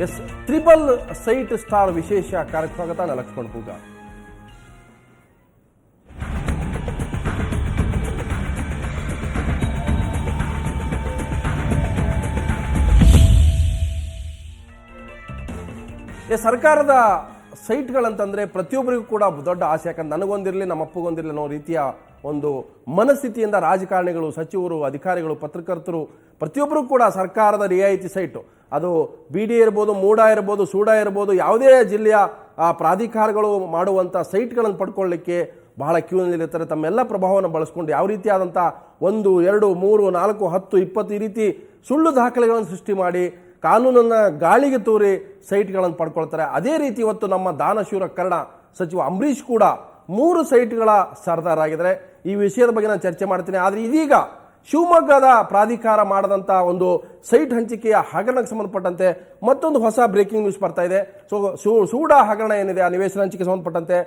S triple site star ವಿಶೇಷ ಕಾರ್ಯಕ್ರಮ ಸ್ವಾಗತ ನಾನು ಲಕ್ಷ್ಮಣ್ ಪೂಗ. ಸರ್ಕಾರದ ಸೈಟ್ಗಳಂತಂದ್ರೆ ಪ್ರತಿಯೊಬ್ಬರಿಗೂ ಕೂಡ ದೊಡ್ಡ ಆಸೆ. ಯಾಕಂದ್ರೆ ನನಗೊಂದಿರಲಿ ನಮ್ಮ ಅಪ್ಪಗೊಂದಿರಲಿ ಅನ್ನೋ ರೀತಿಯ ಒಂದು ಮನಸ್ಥಿತಿಯಿಂದ ರಾಜಕಾರಣಿಗಳು, ಸಚಿವರು, ಅಧಿಕಾರಿಗಳು, ಪತ್ರಕರ್ತರು ಪ್ರತಿಯೊಬ್ಬರು ಕೂಡ ಸರ್ಕಾರದ ರಿಯಾಯಿತಿ ಸೈಟು, ಅದು BDA ಇರ್ಬೋದು, ಮೂಡಾ ಇರ್ಬೋದು, ಸೂಡಾ ಇರ್ಬೋದು, ಯಾವುದೇ ಜಿಲ್ಲೆಯ ಪ್ರಾಧಿಕಾರಗಳು ಮಾಡುವಂಥ ಸೈಟ್ಗಳನ್ನು ಪಡ್ಕೊಳ್ಳಿಕ್ಕೆ ಬಹಳ ಕ್ಯೂನಲ್ಲಿರ್ತಾರೆ. ತಮ್ಮೆಲ್ಲ ಪ್ರಭಾವವನ್ನು ಬಳಸ್ಕೊಂಡು ಯಾವ ರೀತಿಯಾದಂಥ 1, 2, 3, 4, 10, 20 ಈ ರೀತಿ ಸುಳ್ಳು ದಾಖಲೆಗಳನ್ನು ಸೃಷ್ಟಿ ಮಾಡಿ ಕಾನೂನನ್ನು ಗಾಳಿಗೆ ತೂರಿ ಸೈಟ್ಗಳನ್ನು ಪಡ್ಕೊಳ್ತಾರೆ. ಅದೇ ರೀತಿ ಇವತ್ತು ನಮ್ಮ ದಾನಶೂರ ಕರ್ಣ ಸಚಿವ ಅಂಬರೀಷ್ ಕೂಡ 3 ಸೈಟ್ಗಳ ಸರ್ದಾರ್ ಆಗಿದ್ದಾರೆ. ಈ ವಿಷಯದ ಬಗ್ಗೆ ನಾನು ಚರ್ಚೆ ಮಾಡ್ತೀನಿ. ಆದರೆ ಇದೀಗ ಶಿವಮೊಗ್ಗದ ಪ್ರಾಧಿಕಾರ ಮಾಡದಂಥ ಒಂದು ಸೈಟ್ ಹಂಚಿಕೆಯ ಹಗರಣಕ್ಕೆ ಸಂಬಂಧಪಟ್ಟಂತೆ ಮತ್ತೊಂದು ಹೊಸ ಬ್ರೇಕಿಂಗ್ ನ್ಯೂಸ್ ಬರ್ತಾ ಇದೆ. ಸೂಡಾ ಹಗರಣ ಏನಿದೆ, ಆ ನಿವೇಶನ ಹಂಚಿಕೆ ಸಂಬಂಧಪಟ್ಟಂತೆ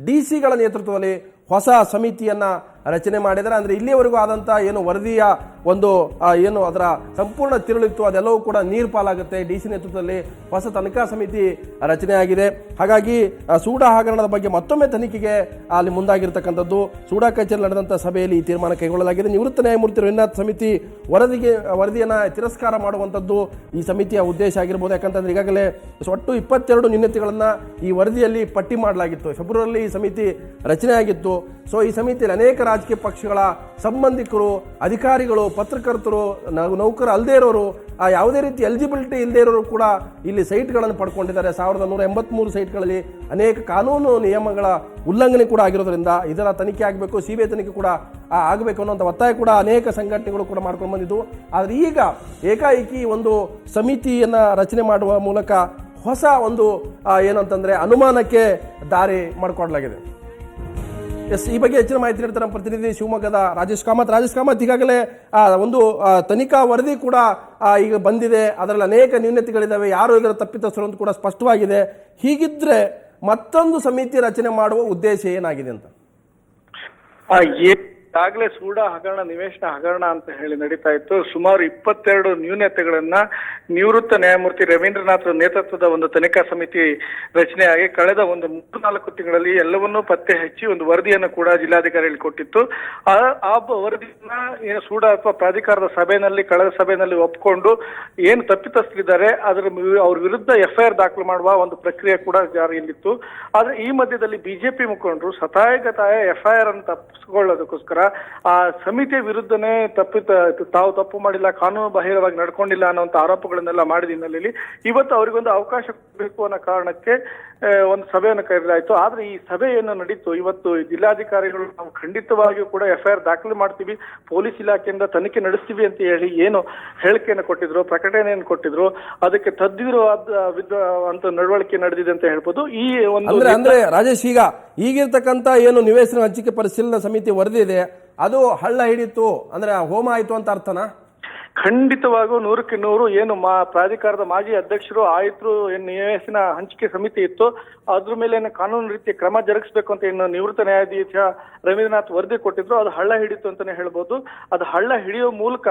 DC ಗಳ ನೇತೃತ್ವದಲ್ಲಿ ಹೊಸ ಸಮಿತಿಯನ್ನ ರಚನೆ ಮಾಡಿದ್ದಾರೆ. ಅಂದರೆ ಇಲ್ಲಿಯವರೆಗೂ ಆದಂಥ ಏನು ವರದಿಯ ಒಂದು ಏನು ಅದರ ಸಂಪೂರ್ಣ ತಿರುಳಿತ್ತು ಅದೆಲ್ಲವೂ ಕೂಡ ನೀರು ಪಾಲಾಗುತ್ತೆ. DC ನೇತೃತ್ವದಲ್ಲಿ ಹೊಸ ತನಿಖಾ ಸಮಿತಿ ರಚನೆ ಆಗಿದೆ. ಹಾಗಾಗಿ ಸೂಡಾ ಹಗರಣದ ಬಗ್ಗೆ ಮತ್ತೊಮ್ಮೆ ತನಿಖೆಗೆ ಅಲ್ಲಿ ಮುಂದಾಗಿರ್ತಕ್ಕಂಥದ್ದು. ಸೂಡಾ ಕಚೇರಿ ನಡೆದಂಥ ಸಭೆಯಲ್ಲಿ ಈ ತೀರ್ಮಾನ ಕೈಗೊಳ್ಳಲಾಗಿದೆ. ನಿವೃತ್ತ ನ್ಯಾಯಮೂರ್ತಿ ರವೀಂದ್ರನಾಥ್ ಸಮಿತಿ ವರದಿಯನ್ನು ತಿರಸ್ಕಾರ ಮಾಡುವಂಥದ್ದು ಈ ಸಮಿತಿಯ ಉದ್ದೇಶ ಆಗಿರ್ಬೋದು. ಯಾಕಂತಂದ್ರೆ ಈಗಾಗಲೇ ಒಟ್ಟು 22 ನ್ಯೂನತೆಗಳನ್ನು ಈ ವರದಿಯಲ್ಲಿ ಪಟ್ಟಿ ಮಾಡಲಾಗಿತ್ತು. ಫೆಬ್ರವರಿಯಲ್ಲಿ ಈ ಸಮಿತಿ ರಚನೆ ಆಗಿತ್ತು. ಸೊ ಈ ಸಮಿತಿಯಲ್ಲಿ ಅನೇಕ ರಾಜಕೀಯ ಪಕ್ಷಗಳ ಸಂಬಂಧಿಕರು, ಅಧಿಕಾರಿಗಳು, ಪತ್ರಕರ್ತರು, ನೌಕರ ಅಲ್ಲದೇ ಇರೋರು, ಯಾವುದೇ ರೀತಿ ಎಲಿಜಿಬಿಲಿಟಿ ಇಲ್ಲದೆ ಇರೋರು ಕೂಡ ಇಲ್ಲಿ ಸೈಟ್ಗಳನ್ನು ಪಡ್ಕೊಂಡಿದ್ದಾರೆ. 1183 ಸೈಟ್ಗಳಲ್ಲಿ ಅನೇಕ ಕಾನೂನು ನಿಯಮಗಳ ಉಲ್ಲಂಘನೆ ಕೂಡ ಆಗಿರೋದ್ರಿಂದ ಇದರ ತನಿಖೆ ಆಗಬೇಕು, CBI ತನಿಖೆ ಕೂಡ ಆಗಬೇಕು ಅನ್ನೋಂಥ ಒತ್ತಾಯ ಕೂಡ ಅನೇಕ ಸಂಘಟನೆಗಳು ಕೂಡ ಮಾಡ್ಕೊಂಡು ಬಂದಿದ್ದು. ಆದರೆ ಈಗ ಏಕಾಏಕಿ ಒಂದು ಸಮಿತಿಯನ್ನು ರಚನೆ ಮಾಡುವ ಮೂಲಕ ಹೊಸ ಒಂದು ಏನಂತಂದ್ರೆ ಅನುಮಾನಕ್ಕೆ ದಾರಿ ಮಾಡಿಕೊಡಲಾಗಿದೆ. ಎಸ್, ಈ ಬಗ್ಗೆ ಹೆಚ್ಚಿನ ಮಾಹಿತಿ ನೀಡ್ತಾರೆ ನಮ್ಮ ಪ್ರತಿನಿಧಿ ಶಿವಮೊಗ್ಗದ ರಾಜೇಶ್ ಕಾಮತ್. ಈಗಾಗಲೇ ಒಂದು ತನಿಖಾ ವರದಿ ಕೂಡ ಈಗ ಬಂದಿದೆ. ಅದರಲ್ಲಿ ಅನೇಕ ನ್ಯೂನತೆಗಳಿದ್ದಾವೆ. ಯಾರು ಇದರ ತಪ್ಪಿತಸ್ಥರು ಅಂತ ಕೂಡ ಸ್ಪಷ್ಟವಾಗಿದೆ. ಹೀಗಿದ್ರೆ ಮತ್ತೊಂದು ಸಮಿತಿ ರಚನೆ ಮಾಡುವ ಉದ್ದೇಶ ಏನಾಗಿದೆ ಅಂತ? ಈಗಾಗಲೇ ಸೂಡಾ ಹಗರಣ, ನಿವೇಶನ ಹಗರಣ ಅಂತ ಹೇಳಿ ನಡೀತಾ ಇತ್ತು. ಸುಮಾರು 22 ನ್ಯೂನತೆಗಳನ್ನ ನಿವೃತ್ತ ನ್ಯಾಯಮೂರ್ತಿ ರವೀಂದ್ರನಾಥ್ ನೇತೃತ್ವದ ಒಂದು ತನಿಖಾ ಸಮಿತಿ ರಚನೆಯಾಗಿ ಕಳೆದ ಒಂದು 3-4 ತಿಂಗಳಲ್ಲಿ ಎಲ್ಲವನ್ನೂ ಪತ್ತೆ ಹಚ್ಚಿ ಒಂದು ವರದಿಯನ್ನು ಕೂಡ ಜಿಲ್ಲಾಧಿಕಾರಿಗಳು ಕೊಟ್ಟಿತ್ತು. ಆ ವರದಿಯನ್ನ ಏನು ಸೂಡಾ ಅಥವಾ ಪ್ರಾಧಿಕಾರದ ಕಳೆದ ಸಭೆಯಲ್ಲಿ ಒಪ್ಪಿಕೊಂಡು ಏನು ತಪ್ಪಿತಸ್ಥರಿದ್ದಾರೆ ಅವ್ರ ವಿರುದ್ಧ FIR ದಾಖಲು ಮಾಡುವ ಒಂದು ಪ್ರಕ್ರಿಯೆ ಕೂಡ ಜಾರಿಯಲ್ಲಿತ್ತು. ಆದ್ರೆ ಈ ಮಧ್ಯದಲ್ಲಿ ಬಿಜೆಪಿ ಮುಖಂಡರು ಸತಾಯಗತಾಯ FIR ಅನ್ನು ತಪ್ಪಿಸಿಕೊಳ್ಳೋದಕ್ಕೋಸ್ಕರ ಆ ಸಮಿತಿಯ ವಿರುದ್ಧನೇ ತಾವು ತಪ್ಪು ಮಾಡಿಲ್ಲ, ಕಾನೂನು ಬಾಹಿರವಾಗಿ ನಡ್ಕೊಂಡಿಲ್ಲ ಅನ್ನುವಂಥ ಆರೋಪಗಳನ್ನೆಲ್ಲ ಮಾಡಿದ ಹಿನ್ನೆಲೆಯಲ್ಲಿ ಇವತ್ತು ಅವರಿಗೊಂದು ಅವಕಾಶ ಬೇಕು ಅನ್ನೋ ಕಾರಣಕ್ಕೆ ಒಂದು ಸಭೆಯನ್ನು ಕರೆಯಲಾಯಿತು. ಆದ್ರೆ ಈ ಸಭೆ ಏನು ನಡೀತು ಇವತ್ತು, ಜಿಲ್ಲಾಧಿಕಾರಿಗಳು ನಾವು ಖಂಡಿತವಾಗಿಯೂ ಕೂಡ FIR ದಾಖಲು ಮಾಡ್ತೀವಿ, ಪೊಲೀಸ್ ಇಲಾಖೆಯಿಂದ ತನಿಖೆ ನಡೆಸ್ತೀವಿ ಅಂತ ಹೇಳಿ ಏನು ಹೇಳಿಕೆಯನ್ನು ಕೊಟ್ಟಿದ್ರು, ಪ್ರಕಟಣೆಯನ್ನು ಕೊಟ್ಟಿದ್ರು, ಅದಕ್ಕೆ ಅಂತ ನಡವಳಿಕೆ ನಡೆದಿದೆ ಅಂತ ಹೇಳ್ಬೋದು. ಈ ಒಂದು ಅಂದ್ರೆ ರಾಜೇಶ್, ಈಗಿರ್ತಕ್ಕಂಥ ಏನು ನಿವೇಶನ ಹಂಚಿಕೆ ಪರಿಶೀಲನಾ ಸಮಿತಿ ವರದಿ ಇದೆ ಅದು ಹಳ್ಳ ಹಿಡಿತು ಅಂದ್ರೆ ಹೋಮ ಆಯ್ತು ಅಂತ ಅರ್ಥನಾ? ಖಂಡಿತವಾಗೂ 100ಕ್ಕೆ 100 ಏನು ಪ್ರಾಧಿಕಾರದ ಮಾಜಿ ಅಧ್ಯಕ್ಷರು ಆಯುಕ್ತರು ನಿವೇಶನ ಹಂಚಿಕೆ ಸಮಿತಿ ಇತ್ತು ಅದ್ರ ಮೇಲೆ ಕಾನೂನು ರೀತಿಯ ಕ್ರಮ ಜರುಗಿಸಬೇಕು ಅಂತ ಏನು ನಿವೃತ್ತ ನ್ಯಾಯಾಧೀಶ ರವೀಂದ್ರನಾಥ್ ವರದಿ ಕೊಟ್ಟಿದ್ರು, ಅದು ಹಳ್ಳ ಹಿಡಿತು ಅಂತಾನೆ ಹೇಳ್ಬೋದು. ಅದು ಹಳ್ಳ ಹಿಡಿಯೋ ಮೂಲಕ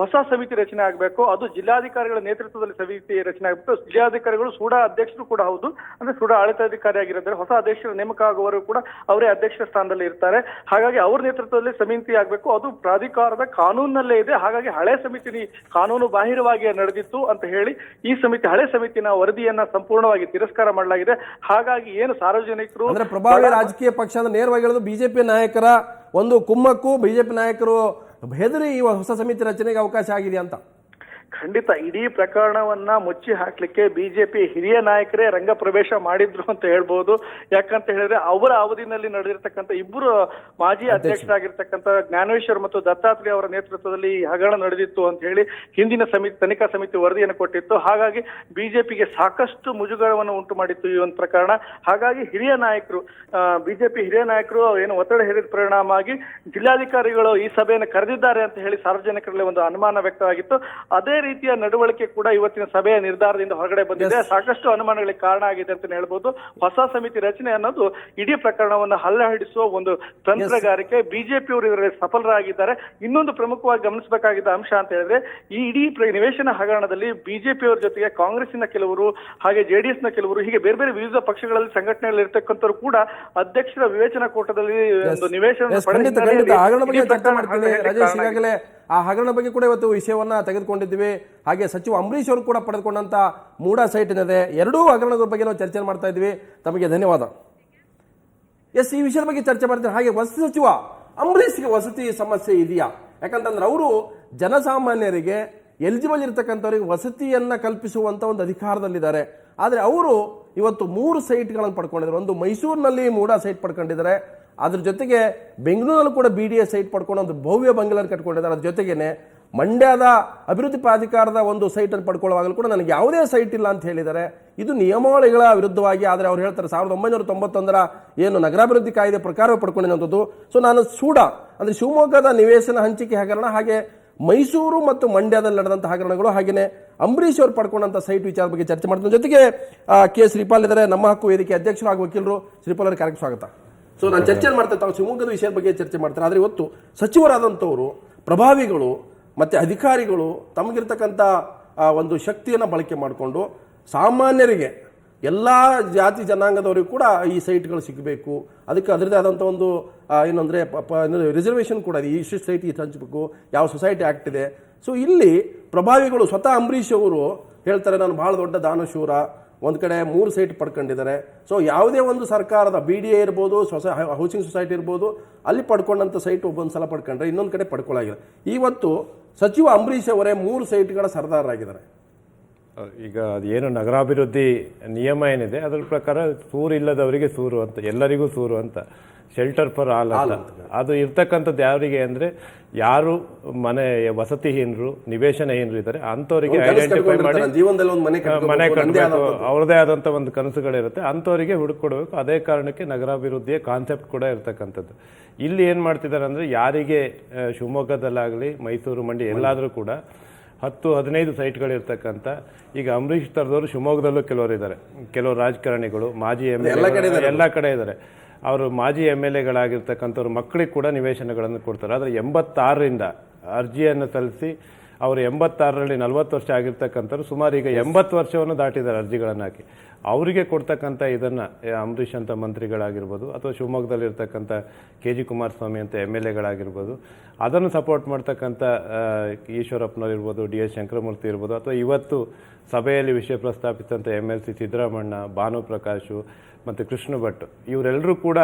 ಹೊಸ ಸಮಿತಿ ರಚನೆ ಆಗಬೇಕು. ಅದು ಜಿಲ್ಲಾಧಿಕಾರಿಗಳ ನೇತೃತ್ವದಲ್ಲಿ ಸಮಿತಿ ರಚನೆ ಆಗಬೇಕು. ಜಿಲ್ಲಾಧಿಕಾರಿಗಳು ಸೂಡಾ ಅಧ್ಯಕ್ಷರು ಕೂಡ ಹೌದು, ಅಂದ್ರೆ ಸೂಡಾ ಆಡಳಿತಾಧಿಕಾರಿ ಆಗಿರೋದ್ರೆ ಹೊಸ ಅಧ್ಯಕ್ಷರ ನೇಮಕ ಆಗುವವರು ಕೂಡ ಅವರೇ ಅಧ್ಯಕ್ಷರ ಸ್ಥಾನದಲ್ಲಿ ಇರ್ತಾರೆ. ಹಾಗಾಗಿ ಅವ್ರ ನೇತೃತ್ವದಲ್ಲಿ ಸಮಿತಿ ಆಗಬೇಕು. ಅದು ಪ್ರಾಧಿಕಾರದ ಕಾನೂನಲ್ಲೇ ಇದೆ. ಹಾಗಾಗಿ ಹಳೆ ಸಮಿತಿ ಕಾನೂನು ಬಾಹಿರವಾಗಿ ನಡೆದಿತ್ತು ಅಂತ ಹೇಳಿ ಈ ಸಮಿತಿ ಹಳೆ ಸಮಿತಿನ ವರದಿಯನ್ನ ಸಂಪೂರ್ಣವಾಗಿ ತಿರಸ್ಕಾರ ಮಾಡಲಾಗಿದೆ. ಹಾಗಾಗಿ ಏನು ಸಾರ್ವಜನಿಕರು ಅಂದ್ರೆ ಪ್ರಭಾವಿ ರಾಜಕೀಯ ಪಕ್ಷದ ನೇರವಾಗಿ ಹೇಳೋದು ಬಿಜೆಪಿ ನಾಯಕರ ಒಂದು ಕುಮ್ಮಕ್ಕು, ಬಿಜೆಪಿ ನಾಯಕರು ಹೆದರಿ ಈ ಹೊಸ ಸಮಿತಿ ರಚನೆಗೆ ಅವಕಾಶ ಆಗಿದೆ ಅಂತ. ಖಂಡಿತ ಇಡೀ ಪ್ರಕರಣವನ್ನ ಮುಚ್ಚಿ ಹಾಕ್ಲಿಕ್ಕೆ ಬಿಜೆಪಿ ಹಿರಿಯ ನಾಯಕರೇ ರಂಗ ಪ್ರವೇಶ ಮಾಡಿದ್ರು ಅಂತ ಹೇಳ್ಬೋದು. ಯಾಕಂತ ಹೇಳಿದ್ರೆ ಅವರ ಅವಧಿನಲ್ಲಿ ನಡೆದಿರ್ತಕ್ಕಂಥ ಇಬ್ಬರು ಮಾಜಿ ಅಧ್ಯಕ್ಷರಾಗಿರ್ತಕ್ಕಂಥ ಜ್ಞಾನೇಶ್ವರ್ ಮತ್ತು ದತ್ತಾತ್ರೇಯ ಅವರ ನೇತೃತ್ವದಲ್ಲಿ ಈ ಹಗರಣ ನಡೆದಿತ್ತು ಅಂತ ಹೇಳಿ ಹಿಂದಿನ ತನಿಖಾ ಸಮಿತಿ ವರದಿಯನ್ನು ಕೊಟ್ಟಿತ್ತು. ಹಾಗಾಗಿ ಬಿಜೆಪಿಗೆ ಸಾಕಷ್ಟು ಮುಜುಗರವನ್ನು ಉಂಟು ಮಾಡಿತ್ತು ಈ ಒಂದು ಪ್ರಕರಣ. ಹಾಗಾಗಿ ಬಿಜೆಪಿ ಹಿರಿಯ ನಾಯಕರು ಏನು ಒತ್ತಡ ಹೇರಿದ ಪರಿಣಾಮವಾಗಿ ಜಿಲ್ಲಾಧಿಕಾರಿಗಳು ಈ ಸಭೆಯನ್ನು ಕರೆದಿದ್ದಾರೆ ಅಂತ ಹೇಳಿ ಸಾರ್ವಜನಿಕರಲ್ಲಿ ಒಂದು ಅನುಮಾನ ವ್ಯಕ್ತವಾಗಿತ್ತು. ಅದೇ ರೀತಿಯ ನಡವಳಿಕೆ ಕೂಡ ಇವತ್ತಿನ ಸಭೆಯ ನಿರ್ಧಾರದಿಂದ ಹೊರಗಡೆ ಬಂದಿದೆ. ಸಾಕಷ್ಟು ಅನುಮಾನಗಳಿಗೆ ಕಾರಣ ಆಗಿದೆ ಅಂತ ಹೇಳ್ಬೋದು. ಹೊಸ ಸಮಿತಿ ರಚನೆ ಅನ್ನೋದು ಇಡೀ ಪ್ರಕರಣವನ್ನು ಹಲ್ಲೆ ಹಿಡಿಸುವ ಒಂದು ತಂತ್ರಗಾರಿಕೆ. ಬಿಜೆಪಿಯವರು ಇದರಲ್ಲಿ ಸಫಲರಾಗಿದ್ದಾರೆ. ಇನ್ನೊಂದು ಪ್ರಮುಖವಾಗಿ ಗಮನಿಸಬೇಕಾಗಿದ್ದ ಅಂಶ ಅಂತ ಹೇಳಿದ್ರೆ, ಈ ಇಡೀ ನಿವೇಶನ ಹಗರಣದಲ್ಲಿ ಬಿಜೆಪಿಯವರ ಜೊತೆಗೆ ಕಾಂಗ್ರೆಸ್ಸಿನ ಕೆಲವರು ಹಾಗೆ ಜೆಡಿಎಸ್ ನ ಕೆಲವರು ಹೀಗೆ ಬೇರೆ ಬೇರೆ ವಿವಿಧ ಪಕ್ಷಗಳಲ್ಲಿ ಸಂಘಟನೆಗಳಲ್ಲಿ ಇರ್ತಕ್ಕಂಥವ್ರು ಕೂಡ ಅಧ್ಯಕ್ಷರ ವಿವೇಚನಾ ಕೂಟದಲ್ಲಿ ಒಂದು ನಿವೇಶನ ಹಗರಣ ಬಗ್ಗೆ ಚರ್ಚೆ ಮಾಡ್ತೀನಿ ರಾಜೇಶ್. ಈಗಾಗಲೇ ಆ ಹಗರಣ ಬಗ್ಗೆ ಕೂಡ ಇವತ್ತು ವಿಷಯವನ್ನ ತೆಗೆದುಕೊಂಡಿದ್ದೀವಿ. ಹಾಗೆ ಸಚಿವ ಅಂಬರೀಶ್ ಅವರು ಕೂಡ ಪಡೆದುಕೊಂಡಂತ ಮೂಡಾ ಸೈಟ್ ಏನಿದೆ, ಎರಡೂ ಹಗರಣದ ಬಗ್ಗೆ ನಾವು ಚರ್ಚೆ ಮಾಡ್ತಾ ಇದ್ವಿ. ತಮಗೆ ಧನ್ಯವಾದ. ಈ ವಿಷಯದ ಬಗ್ಗೆ ಚರ್ಚೆ ಮಾಡ್ತೀನಿ. ಹಾಗೆ ವಸತಿ ಸಚಿವ ಅಂಬರೀಷ್ಗೆ ವಸತಿ ಸಮಸ್ಯೆ ಇದೆಯಾ? ಯಾಕಂತಂದ್ರೆ ಅವರು ಜನಸಾಮಾನ್ಯರಿಗೆ ಎಲಿಜಿಬಲ್ ಇರತಕ್ಕಂಥವ್ರಿಗೆ ವಸತಿಯನ್ನ ಕಲ್ಪಿಸುವಂತ ಒಂದು ಅಧಿಕಾರದಲ್ಲಿದ್ದಾರೆ. ಆದರೆ ಅವರು ಇವತ್ತು 3 ಸೈಟ್ಗಳನ್ನು ಪಡ್ಕೊಂಡಿದ್ದಾರೆ. ಒಂದು ಮೈಸೂರಿನಲ್ಲಿ ಮೂಡಾ ಸೈಟ್ ಪಡ್ಕೊಂಡಿದ್ದಾರೆ, ಅದ್ರ ಜೊತೆಗೆ ಬೆಂಗಳೂರಲ್ಲಿ ಕೂಡ BDA ಸೈಟ್ ಪಡ್ಕೊಂಡು ಒಂದು ಭವ್ಯ ಬಂಗಲರ್ ಕಟ್ಕೊಂಡಿದ್ದಾರೆ. ಅದ್ರ ಜೊತೆಗೇನೆ ಮಂಡ್ಯದ ಅಭಿವೃದ್ಧಿ ಪ್ರಾಧಿಕಾರದ ಒಂದು ಸೈಟನ್ನು ಪಡ್ಕೊಳ್ಳುವಾಗಲೂ ಕೂಡ ನನಗೆ ಯಾವುದೇ ಸೈಟ್ ಇಲ್ಲ ಅಂತ ಹೇಳಿದ್ದಾರೆ. ಇದು ನಿಯಮಾವಳಿಗಳ ವಿರುದ್ಧವಾಗಿ. ಆದರೆ ಅವ್ರು ಹೇಳ್ತಾರೆ 1991ರ ಏನು ನಗರಾಭಿವೃದ್ಧಿ ಕಾಯ್ದೆ ಪ್ರಕಾರ ಪಡ್ಕೊಂಡಿರುವಂಥದ್ದು. ಸೊ ನಾನು ಅಂದ್ರೆ ಶಿವಮೊಗ್ಗದ ನಿವೇಶನ ಹಂಚಿಕೆ ಹಗರಣ, ಹಾಗೆ ಮೈಸೂರು ಮತ್ತು ಮಂಡ್ಯದಲ್ಲಿ ನಡೆದಂತಹ ಹಗರಣಗಳು, ಹಾಗೆಯೇ ಅಂಬರೀಶ್ ಅವರು ಪಡ್ಕೊಂಡಂತ ಸೈಟ್ ವಿಚಾರ ಬಗ್ಗೆ ಚರ್ಚೆ ಮಾಡ್ತಾರೆ. ಜೊತೆಗೆ ಕೆ ಶ್ರೀಪಾಲ್ ಇದ್ದಾರೆ, ನಮ್ಮ ಹಕ್ಕು ವೇದಿಕೆ ಅಧ್ಯಕ್ಷರು ಹಾಗೂ ವಕೀಲರು. ಶ್ರೀಪಾಲ್ ಅವರ ಕಾರ್ಯಕ್ಕೆ ಸ್ವಾಗತ. ಸೊ ನಾನು ಚರ್ಚೆ ಮಾಡ್ತಾ ತಾವು ಶಿವಮೊಗ್ಗದ ವಿಷಯದ ಬಗ್ಗೆ ಚರ್ಚೆ ಮಾಡ್ತಾರೆ. ಆದರೆ ಇವತ್ತು ಸಚಿವರಾದಂಥವರು, ಪ್ರಭಾವಿಗಳು ಮತ್ತು ಅಧಿಕಾರಿಗಳು ತಮಗಿರ್ತಕ್ಕಂಥ ಒಂದು ಶಕ್ತಿಯನ್ನು ಬಳಕೆ ಮಾಡಿಕೊಂಡು ಸಾಮಾನ್ಯರಿಗೆ, ಎಲ್ಲ ಜಾತಿ ಜನಾಂಗದವರಿಗೂ ಕೂಡ ಈ ಸೈಟ್ಗಳು ಸಿಗಬೇಕು, ಅದಕ್ಕೆ ಅದರದೇ ಆದಂಥ ಒಂದು ಏನಂದರೆ ರಿಸರ್ವೇಷನ್ ಕೂಡ ಇದೆ. ಇಷ್ಟು ಸೈಟ್ ಹಂಚಬೇಕು, ಯಾವ ಸೊಸೈಟಿ ಆ್ಯಕ್ಟ್ ಇದೆ. ಸೊ ಇಲ್ಲಿ ಪ್ರಭಾವಿಗಳು ಸ್ವತಃ ಅಂಬರೀಶ್ ಅವರು ಹೇಳ್ತಾರೆ, ನಾನು ಭಾಳ ದೊಡ್ಡ ದಾನಶೂರ, ಒಂದು ಕಡೆ 3 ಸೈಟ್ ಪಡ್ಕೊಂಡಿದ್ದಾರೆ. ಸೊ ಯಾವುದೇ ಒಂದು ಸರ್ಕಾರದ BDA ಇರ್ಬೋದು, ಹೌಸಿಂಗ್ ಸೊಸೈಟಿ ಇರ್ಬೋದು, ಅಲ್ಲಿ ಪಡ್ಕೊಂಡಂಥ ಸೈಟ್ ಒಬ್ಬೊಂದು ಸಲ ಪಡ್ಕೊಂಡ್ರೆ ಇನ್ನೊಂದು ಕಡೆ ಪಡ್ಕೊಳ್ಳಾಗಿದೆ. ಇವತ್ತು ಸಚಿವ ಅಂಬರೀಶ್ ಅವರೇ 3 ಸೈಟ್ಗಳ ಸರ್ದಾರರಾಗಿದ್ದಾರೆ. ಈಗ ಏನು ನಗರಾಭಿವೃದ್ಧಿ ನಿಯಮ ಏನಿದೆ ಅದರ ಪ್ರಕಾರ ಸೂರು ಇಲ್ಲದವರಿಗೆ ಸೂರು ಅಂತ, ಎಲ್ಲರಿಗೂ ಸೂರು ಅಂತ, ಶೆಲ್ಟರ್ ಫಾರ್ ಆಲ್ ಅಂತ. ಅದು ಇರ್ತಕ್ಕಂಥದ್ದು ಯಾರಿಗೆ ಅಂದರೆ, ಯಾರು ಮನೆ ವಸತಿಹೀನರು, ನಿವೇಶನಹೀನರು ಇದ್ದಾರೆ ಅಂಥವರಿಗೆ ಐಡೆಂಟಿಫೈ ಮಾಡಿ ಮನೆ ಕಟ್ಟಬೇಕು, ಅವ್ರದೇ ಆದಂಥ ಒಂದು ಕನಸುಗಳಿರುತ್ತೆ, ಅಂಥವರಿಗೆ ಹುಡುಕೊಡ್ಬೇಕು. ಅದೇ ಕಾರಣಕ್ಕೆ ನಗರಾಭಿವೃದ್ಧಿಯ ಕಾನ್ಸೆಪ್ಟ್ ಕೂಡ ಇರ್ತಕ್ಕಂಥದ್ದು. ಇಲ್ಲಿ ಏನು ಮಾಡ್ತಿದ್ದಾರೆ ಅಂದರೆ, ಯಾರಿಗೆ ಶಿವಮೊಗ್ಗದಲ್ಲಾಗಲಿ ಮೈಸೂರು ಮಂಡ್ಯ ಎಲ್ಲಾದರೂ ಕೂಡ 10-15 ಸೈಟ್ಗಳಿರ್ತಕ್ಕಂಥ, ಈಗ ಅಂಬರೀಶ್ ಥರದವರು ಶಿವಮೊಗ್ಗದಲ್ಲೂ ಕೆಲವರು ಇದ್ದಾರೆ, ಕೆಲವರು ರಾಜಕಾರಣಿಗಳು, ಮಾಜಿ MLA ಎಲ್ಲ ಕಡೆ ಇದ್ದಾರೆ. ಅವರು ಮಾಜಿ MLAಗಳಾಗಿರ್ತಕ್ಕಂಥವ್ರು ಮಕ್ಕಳಿಗೆ ಕೂಡ ನಿವೇಶನಗಳನ್ನು ಕೊಡ್ತಾರೆ. ಆದರೆ 86ರಿಂದ ಅರ್ಜಿಯನ್ನು ಸಲ್ಲಿಸಿ ಅವರು 86ರಲ್ಲಿ 40 ವರ್ಷ ಆಗಿರ್ತಕ್ಕಂಥವ್ರು ಸುಮಾರು ಈಗ 80 ವರ್ಷವನ್ನು ದಾಟಿದ್ದಾರೆ ಅರ್ಜಿಗಳನ್ನು ಹಾಕಿ. ಅವರಿಗೆ ಕೊಡ್ತಕ್ಕಂಥ ಇದನ್ನು ಅಂಬರೀಷ್ ಅಂತ ಮಂತ್ರಿಗಳಾಗಿರ್ಬೋದು, ಅಥವಾ ಶಿವಮೊಗ್ಗದಲ್ಲಿರ್ತಕ್ಕಂಥ KG ಕುಮಾರಸ್ವಾಮಿ ಅಂತ MLAಗಳಾಗಿರ್ಬೋದು, ಅದನ್ನು ಸಪೋರ್ಟ್ ಮಾಡ್ತಕ್ಕಂಥ ಈಶ್ವರಪ್ಪನವ್ರು ಇರ್ಬೋದು, DS ಶಂಕರಮೂರ್ತಿ ಇರ್ಬೋದು, ಅಥವಾ ಇವತ್ತು ಸಭೆಯಲ್ಲಿ ವಿಷಯ ಪ್ರಸ್ತಾಪಿಸಿದಂಥ MLC ಸಿದ್ದರಾಮಣ್ಣ, ಭಾನುಪ್ರಕಾಶು ಮತ್ತು ಕೃಷ್ಣ ಭಟ್, ಇವರೆಲ್ಲರೂ ಕೂಡ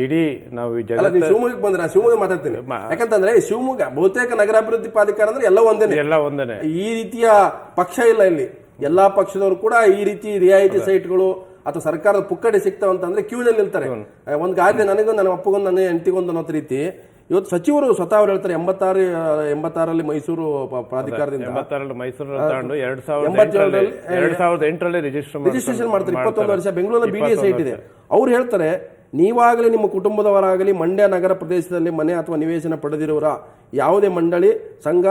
ಇಡೀ ನಾವು ಶಿವಮೊಗ್ಗಕ್ಕೆ ಬಂದ್ರೆ ಶಿವಮೊಗ್ಗ ಮಾತಾಡ್ತೀನಿ. ಯಾಕಂತಂದ್ರೆ ಶಿವಮೊಗ್ಗ ಬಹುತೇಕ ನಗರಾಭಿವೃದ್ಧಿ ಪ್ರಾಧಿಕಾರ ಅಂದ್ರೆ ಎಲ್ಲ ಒಂದೇನೆ. ಈ ರೀತಿಯ ಪಕ್ಷ ಇಲ್ಲ ಇಲ್ಲಿ. ಎಲ್ಲಾ ಪಕ್ಷದವರು ಕೂಡ ಈ ರೀತಿ ರಿಯಾಯಿತಿ ಸೈಟ್ಗಳು ಅಥವಾ ಸರ್ಕಾರದ ಪುಕ್ಕಟೆ ಸಿಗ್ತಾವಂತಂದ್ರೆ ಕ್ಯೂನಲ್ಲಿ ನಿಲ್ತಾರೆ. ಒಂದ್ ಗಾಡಿ ನನಗೂ, ನನ್ನ ಅಪ್ಪಗೊಂದು, ನನ್ನ ಹೆಂಡತಿಗೊಂದು ಅನ್ನೋ ರೀತಿ ಇವತ್ತು ಸಚಿವರು ಸ್ವತಃ ಅವ್ರು ಹೇಳ್ತಾರೆ 86ರಲ್ಲಿ ಮೈಸೂರು ಪ್ರಾಧಿಕಾರದಿಂದ ಮೈಸೂರು ತಗೊಂಡು 2008ರಲ್ಲಿ ರಿಜಿಸ್ಟ್ರೇಷನ್ ಮಾಡ್ತಾರೆ. 21 ವರ್ಷ ಬೆಂಗಳೂರಲ್ಲಿ BDA ಸೈಟ್ ಇದೆ. ಅವ್ರು ಹೇಳ್ತಾರೆ, ನೀವಾಗಲಿ ನಿಮ್ಮ ಕುಟುಂಬದವರಾಗಲಿ ಮಂಡ್ಯ ನಗರ ಪ್ರದೇಶದಲ್ಲಿ ಮನೆ ಅಥವಾ ನಿವೇಶನ ಪಡೆದಿರುವರ ಯಾವುದೇ ಮಂಡಳಿ, ಸಂಘ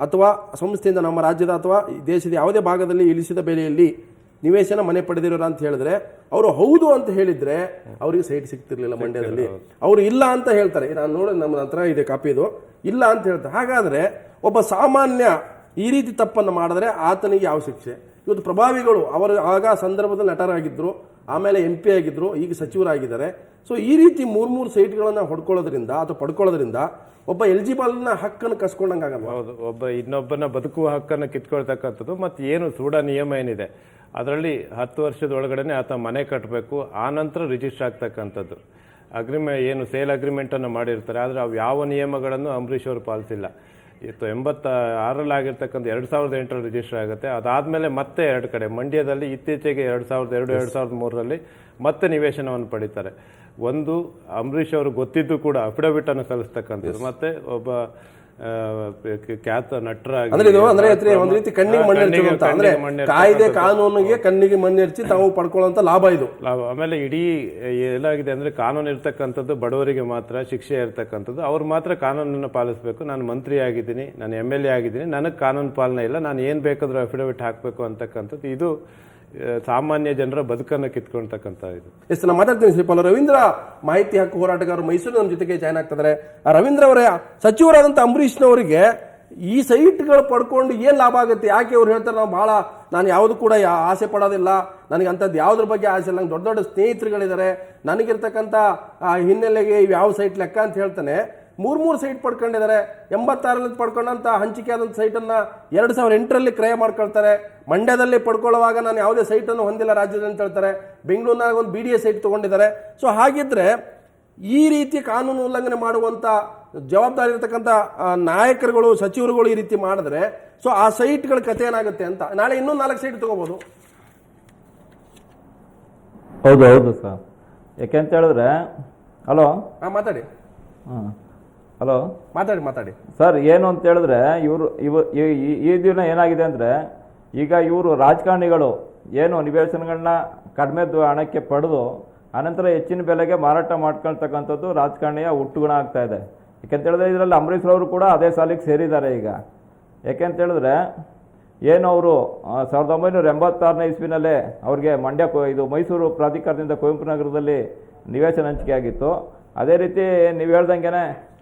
ಅಥವಾ ಸಂಸ್ಥೆಯಿಂದ ನಮ್ಮ ರಾಜ್ಯದ ಅಥವಾ ದೇಶದ ಯಾವುದೇ ಭಾಗದಲ್ಲಿ ಇಳಿಸಿದ ಬೆಲೆಯಲ್ಲಿ ನಿವೇಶನ ಮನೆ ಪಡೆದಿರೋರ ಅಂತ ಹೇಳಿದ್ರೆ, ಅವರು ಹೌದು ಅಂತ ಹೇಳಿದ್ರೆ ಅವರಿಗೆ ಸೈಟ್ ಸಿಗ್ತಿರ್ಲಿಲ್ಲ ಮಂಡ್ಯದಲ್ಲಿ. ಅವರು ಇಲ್ಲ ಅಂತ ಹೇಳ್ತಾರೆ. ನಾನು ನೋಡಿ, ನಮ್ಮ ಹತ್ರ ಇದೆ ಕಾಪಿ, ಇದು ಇಲ್ಲ ಅಂತ ಹೇಳ್ತಾರೆ. ಹಾಗಾದ್ರೆ ಒಬ್ಬ ಸಾಮಾನ್ಯ ಈ ರೀತಿ ತಪ್ಪನ್ನು ಮಾಡಿದ್ರೆ ಆತನಿಗೆ ಯಾವ ಶಿಕ್ಷೆ? ಇವತ್ತು ಪ್ರಭಾವಿಗಳು ಅವರು ಆಗ ಸಂದರ್ಭದಲ್ಲಿ ನಟರಾಗಿದ್ರು, ಆಮೇಲೆ MP ಆಗಿದ್ರು, ಈಗ ಸಚಿವರಾಗಿದ್ದಾರೆ. ಸೊ ಈ ರೀತಿ 3 ಸೈಟ್ಗಳನ್ನು ಹೊಡ್ಕೊಳ್ಳೋದ್ರಿಂದ ಅಥವಾ ಪಡ್ಕೊಳ್ಳೋದ್ರಿಂದ ಒಬ್ಬ ಎಲಿಜಿಬಲ್ನ ಹಕ್ಕನ್ನು ಕಸ್ಕೊಂಡಂಗಾಗಲ್ಲ. ಹೌದು, ಒಬ್ಬ ಇನ್ನೊಬ್ಬನ ಬದುಕುವ ಹಕ್ಕನ್ನು ಕಿತ್ಕೊಳ್ತಕ್ಕಂಥದ್ದು. ಮತ್ತು ಏನು ಸೂಡ ನಿಯಮ ಏನಿದೆ ಅದರಲ್ಲಿ 10 ವರ್ಷದ ಒಳಗಡೆ ಆತ ಮನೆ ಕಟ್ಟಬೇಕು, ಆ ನಂತರ ರಿಜಿಸ್ಟರ್ ಆಗ್ತಕ್ಕಂಥದ್ದು. ಏನು ಸೇಲ್ ಅಗ್ರಿಮೆಂಟನ್ನು ಮಾಡಿರ್ತಾರೆ, ಆದರೆ ಅವು ಯಾವ ನಿಯಮಗಳನ್ನು ಅಂಬರೀಷ್ ಅವರು ಪಾಲಿಸಿಲ್ಲ. 86ರಲ್ಲಿ ಆಗಿರ್ತಕ್ಕಂಥ 2008ರಲ್ಲಿ ರಿಜಿಸ್ಟರ್ ಆಗುತ್ತೆ. ಅದಾದಮೇಲೆ ಮತ್ತೆ 2 ಕಡೆ ಮಂಡ್ಯದಲ್ಲಿ ಇತ್ತೀಚೆಗೆ 2002-2003ರಲ್ಲಿ ಮತ್ತೆ ನಿವೇಶನವನ್ನು ಪಡೀತಾರೆ. ಒಂದು ಅಂಬರೀಷ್ ಅವರು ಗೊತ್ತಿದ್ದು ಕೂಡ ಅಫಿಡವಿಟ್ ಅನ್ನು ಸಲ್ಲಿಸ್ತಕ್ಕಂಥದ್ದು, ಮತ್ತೆ ಒಬ್ಬ ಖ್ಯಾತ ನಟರಾಗಿ ಅಂದ್ರೆ ಇದು ಅಂದ್ರೆ ಒಂದ್ ರೀತಿ ಕಣ್ಣಿಗೆ ಮಣ್ಣೆರಚು ಅಂತ ಅಂದ್ರೆ ಕಾಯ್ದೆ ಕಾನೂನಿಗೆ ಕಣ್ಣಿಗೆ ಮಣ್ಣೆರಚಿ ತಾವು ಪಡ್ಕೊಳ್ಳುವಂತ ಲಾಭ ಇದು. ಆಮೇಲೆ ಇಡೀ ಏನಾಗಿದೆ ಅಂದ್ರೆ ಕಾನೂನು ಇರ್ತಕ್ಕಂಥದ್ದು ಬಡವರಿಗೆ ಮಾತ್ರ ಶಿಕ್ಷೆ ಇರ್ತಕ್ಕಂಥದ್ದು, ಅವ್ರು ಮಾತ್ರ ಕಾನೂನನ್ನು ಪಾಲಿಸಬೇಕು. ನಾನು ಮಂತ್ರಿ ಆಗಿದ್ದೀನಿ, ನಾನು MLA ಆಗಿದ್ದೀನಿ, ನನಗೆ ಕಾನೂನು ಪಾಲನೆ ಇಲ್ಲ, ನಾನು ಏನು ಬೇಕಾದ್ರೂ ಅಫಿಡವಿಟ್ ಹಾಕಬೇಕು ಅಂತಕ್ಕಂಥದ್ದು ಇದು ಸಾಮಾನ್ಯ ಜನರ ಬದುಕನ್ನು ಕಿತ್ಕೊಳ್ತಕ್ಕಂಥ ಇದು. ಎಷ್ಟು ನಾನು ಮಾತಾಡ್ತೀನಿ ಶ್ರೀಪಾಲ್. ರವೀಂದ್ರ ಮಾಹಿತಿ ಹಕ್ಕು ಹೋರಾಟಗಾರರು ಮೈಸೂರು ನಮ್ಮ ಜೊತೆಗೆ ಜಾಯ್ನ್ ಆಗ್ತಿದ್ದಾರೆ. ರವೀಂದ್ರ ಅವರೇ, ಸಚಿವರಾದಂಥ ಅಂಬರೀಷ್ನವರಿಗೆ ಈ ಸೈಟ್ಗಳು ಪಡ್ಕೊಂಡು ಏನು ಲಾಭ ಆಗುತ್ತೆ? ಯಾಕೆ ಅವ್ರು ಹೇಳ್ತಾರೆ ನಾನು ಯಾವುದು ಕೂಡ ಆಸೆ ಪಡೋದಿಲ್ಲ, ನನಗೆ ಅಂಥದ್ದು ಯಾವುದ್ರ ಬಗ್ಗೆ ಆಸೆ ಇಲ್ಲ, ನಂಗೆ ದೊಡ್ಡ ದೊಡ್ಡ ಸ್ನೇಹಿತರುಗಳಿದ್ದಾರೆ, ನನಗಿರ್ತಕ್ಕಂಥ ಹಿನ್ನೆಲೆಗೆ ಯಾವ ಸೈಟ್ ಲೆಕ್ಕ ಅಂತ ಹೇಳ್ತಾನೆ. 3 ಸೈಟ್ ಪಡ್ಕೊಂಡಿದ್ದಾರೆ. 86ರಲ್ಲಿ ಪಡ್ಕೊಂಡಂತ ಹಂಚಿಕೆ ಆದಂಥ ಸೈಟನ್ನು 2008ರಲ್ಲಿ ಕ್ರಯ ಮಾಡ್ಕೊಳ್ತಾರೆ. ಮಂಡ್ಯದಲ್ಲಿ ಪಡ್ಕೊಳ್ಳುವಾಗ ನಾನು ಯಾವುದೇ ಸೈಟನ್ನು ಹೊಂದಿಲ್ಲ ರಾಜ್ಯದಲ್ಲಿ ಅಂತ ಹೇಳ್ತಾರೆ. ಬೆಂಗಳೂರಿನಾಗ ಒಂದು BDA ಸೈಟ್ ತೊಗೊಂಡಿದ್ದಾರೆ. ಸೊ ಹಾಗಿದ್ರೆ ಈ ರೀತಿ ಕಾನೂನು ಉಲ್ಲಂಘನೆ ಮಾಡುವಂಥ ಜವಾಬ್ದಾರಿ ಇರತಕ್ಕಂಥ ನಾಯಕರುಗಳು, ಸಚಿವರುಗಳು ಈ ರೀತಿ ಮಾಡಿದ್ರೆ ಸೊ ಆ ಸೈಟ್ಗಳ ಕಥೆ ಏನಾಗುತ್ತೆ ಅಂತ. ನಾಳೆ ಇನ್ನೂ 4 ಸೈಟ್ ತಗೋಬಹುದು. ಹೌದು ಸರ್. ಯಾಕೆಂತ ಹೇಳಿದ್ರೆ ಹಲೋ ಮಾತಾಡಿ. ಹಾಂ ಹಲೋ ಮಾತಾಡಿ ಸರ್. ಏನು ಅಂತ ಹೇಳಿದ್ರೆ ಈ ದಿನ ಏನಾಗಿದೆ ಅಂದರೆ, ಈಗ ಇವರು ರಾಜಕಾರಣಿಗಳು ಏನು ನಿವೇಶನಗಳನ್ನ ಕಡಿಮೆ ಹಣಕ್ಕೆ ಪಡೆದು ಅನಂತರ ಹೆಚ್ಚಿನ ಬೆಲೆಗೆ ಮಾರಾಟ ಮಾಡ್ಕೊಳ್ತಕ್ಕಂಥದ್ದು ರಾಜಕಾರಣಿಯ ಹುಟ್ಟುಗುಣ ಆಗ್ತಾ ಇದೆ. ಯಾಕೆಂತ ಹೇಳಿದ್ರೆ ಇದರಲ್ಲಿ ಅಂಬರೀಷ್ ರವರು ಕೂಡ ಅದೇ ಸಾಲಿಗೆ ಸೇರಿದ್ದಾರೆ ಈಗ. ಯಾಕೆಂತ ಹೇಳಿದ್ರೆ ಏನು ಅವರು 1986ನೇ ಇಸ್ವಿನಲ್ಲೇ ಅವ್ರಿಗೆ ಇದು ಮೈಸೂರು ಪ್ರಾಧಿಕಾರದಿಂದ ಕುವೆಂಪು ನಗರದಲ್ಲಿ ನಿವೇಶನ ಹಂಚಿಕೆ ಆಗಿತ್ತು. ಅದೇ ರೀತಿ ನೀವು ಹೇಳ್ದಂಗೆ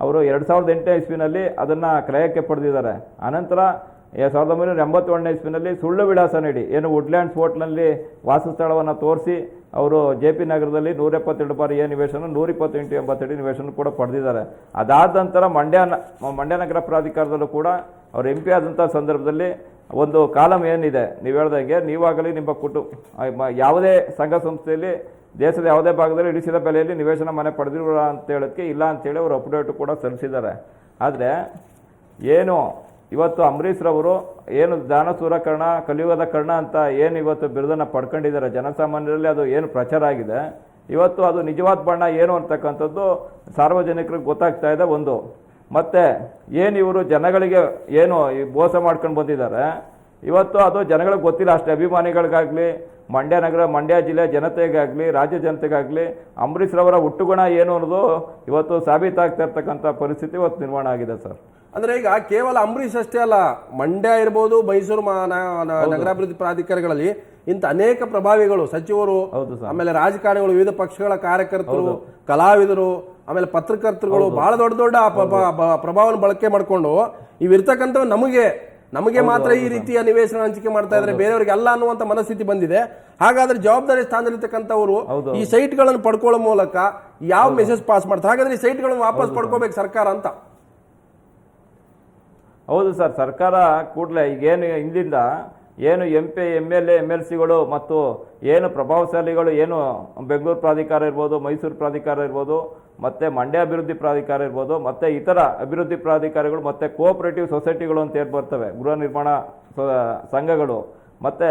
ಅವರು 2008ನೇ ಇಸ್ವಿನಲ್ಲಿ ಅದನ್ನು ಕ್ರಯಕ್ಕೆ ಪಡೆದಿದ್ದಾರೆ. ಅನಂತರ 1981ನೇ ಇಸ್ವಿನಲ್ಲಿ ಸುಳ್ಳು ವಿಳಾಸ ನೀಡಿ ಏನು ವುಡ್ಲ್ಯಾಂಡ್ಸ್ ಹೋಟ್ಲಲ್ಲಿ ವಾಸಸ್ಥಳವನ್ನು ತೋರಿಸಿ ಅವರು JP ನಗರದಲ್ಲಿ 172 ಬಾರಿ ನಿವೇಶನ 128 ನಿವೇಶನ ಕೂಡ ಪಡೆದಿದ್ದಾರೆ. ಅದಾದ ನಂತರ ಮಂಡ್ಯ ನಗರ ಪ್ರಾಧಿಕಾರದಲ್ಲೂ ಕೂಡ ಅವರು MP ಆದಂಥ ಸಂದರ್ಭದಲ್ಲಿ ಒಂದು ಕಾಲಮ್ ಏನಿದೆ, ನೀವು ಹೇಳ್ದಂಗೆ ನೀವಾಗಲಿ ನಿಮ್ಮ ಯಾವುದೇ ಸಂಘ ಸಂಸ್ಥೆಯಲ್ಲಿ ದೇಶದ ಯಾವುದೇ ಭಾಗದಲ್ಲಿ ಇಳಿಸಿದ ಬೆಲೆಯಲ್ಲಿ ನಿವೇಶನ ಮನೆ ಪಡೆದಿರುವ ಅಂತ ಹೇಳೋಕ್ಕೆ ಇಲ್ಲ ಅಂತೇಳಿ ಅವರು ಅಪ್ಡೇಟ್ ಕೂಡ ಸಲ್ಲಿಸಿದ್ದಾರೆ. ಆದರೆ ಏನು ಇವತ್ತು ಅಂಬರೀಷ್ ರವರು ಏನು ದಾನಸೂರ ಕರ್ಣ, ಕಲಿಯುಗದ ಕರ್ಣ ಅಂತ ಏನು ಇವತ್ತು ಬಿರುದನ್ನು ಪಡ್ಕೊಂಡಿದ್ದಾರೆ ಜನಸಾಮಾನ್ಯರಲ್ಲಿ, ಅದು ಏನು ಪ್ರಚಾರ ಆಗಿದೆ ಇವತ್ತು ಅದು ನಿಜವಾದ ಬಣ್ಣ ಏನು ಅಂತಕ್ಕಂಥದ್ದು ಸಾರ್ವಜನಿಕರಿಗೆ ಗೊತ್ತಾಗ್ತಾ ಇದೆ. ಒಂದು ಮತ್ತೆ ಏನು ಇವರು ಜನಗಳಿಗೆ ಏನು ಮೋಸ ಮಾಡ್ಕೊಂಡು ಬಂದಿದ್ದಾರೆ ಇವತ್ತು ಅದು ಜನಗಳಿಗೆ ಗೊತ್ತಿಲ್ಲ ಅಷ್ಟೇ. ಅಭಿಮಾನಿಗಳಿಗಾಗಲಿ ಮಂಡ್ಯ ಜಿಲ್ಲೆ ಜನತೆಗಾಗಲಿ ರಾಜ್ಯ ಜನತೆಗಾಗಲಿ ಅಂಬರೀಷ್ ರವರ ಹುಟ್ಟುಗುಣ ಏನು ಅನ್ನೋದು ಇವತ್ತು ಸಾಬೀತಾಗ್ತಾ ಇರ್ತಕ್ಕಂಥ ಪರಿಸ್ಥಿತಿ ಇವತ್ತು ನಿರ್ಮಾಣ ಆಗಿದೆ ಸರ್. ಅಂದ್ರೆ ಈಗ ಕೇವಲ ಅಂಬರೀಷ್ ಅಷ್ಟೇ ಅಲ್ಲ, ಮಂಡ್ಯ ಇರ್ಬೋದು, ಮೈಸೂರು ನಗರಾಭಿವೃದ್ಧಿ ಪ್ರಾಧಿಕಾರಗಳಲ್ಲಿ ಇಂಥ ಅನೇಕ ಪ್ರಭಾವಿಗಳು, ಸಚಿವರು, ಆಮೇಲೆ ರಾಜಕಾರಣಿಗಳು, ವಿವಿಧ ಪಕ್ಷಗಳ ಕಾರ್ಯಕರ್ತರು, ಕಲಾವಿದರು, ಆಮೇಲೆ ಪತ್ರಕರ್ತರುಗಳು ಬಹಳ ದೊಡ್ಡ ಪ್ರಭಾವವನ್ನು ಬಳಕೆ ಮಾಡಿಕೊಂಡು ಇವಿರ್ತಕ್ಕಂಥ ನಮಗೆ ಮಾತ್ರ ಈ ರೀತಿಯ ನಿವೇಶನ ಹಂಚಿಕೆ ಮಾಡ್ತಾ ಇದ್ರೆ ಬೇರೆಯವರಿಗೆ ಅಲ್ಲ ಅನ್ನುವಂತ ಮನಸ್ಥಿತಿ ಬಂದಿದೆ. ಹಾಗಾದ್ರೆ ಜವಾಬ್ದಾರಿ ಸ್ಥಾನದಲ್ಲಿರ್ತಕ್ಕಂಥವರು ಈ ಸೈಟ್ಗಳನ್ನು ಪಡ್ಕೊಳ್ಳೋ ಮೂಲಕ ಯಾವ ಮೆಸೇಜ್ ಪಾಸ್ ಮಾಡ್ತಾರೆ? ಹಾಗಾದ್ರೆ ಈ ಸೈಟ್ಗಳನ್ನು ವಾಪಸ್ ಪಡ್ಕೋಬೇಕು ಸರ್ಕಾರ ಅಂತ. ಹೌದು ಸರ್, ಸರ್ಕಾರ ಕೂಡಲೇ ಈಗೇನು ಹಿಂದಿಂದ ಏನು MP MLA MLCಗಳು ಮತ್ತು ಏನು ಪ್ರಭಾವಶಾಲಿಗಳು ಏನು ಬೆಂಗಳೂರು ಪ್ರಾಧಿಕಾರ ಇರ್ಬೋದು, ಮೈಸೂರು ಪ್ರಾಧಿಕಾರ ಇರ್ಬೋದು, ಮತ್ತು ಮಂಡ್ಯ ಅಭಿವೃದ್ಧಿ ಪ್ರಾಧಿಕಾರ ಇರ್ಬೋದು, ಮತ್ತು ಇತರ ಅಭಿವೃದ್ಧಿ ಪ್ರಾಧಿಕಾರಗಳು, ಮತ್ತು ಕೋಆಪರೇಟಿವ್ ಸೊಸೈಟಿಗಳು ಅಂತ ಏನು ಬರ್ತವೆ, ಗೃಹ ನಿರ್ಮಾಣ ಸಂಘಗಳು, ಮತ್ತು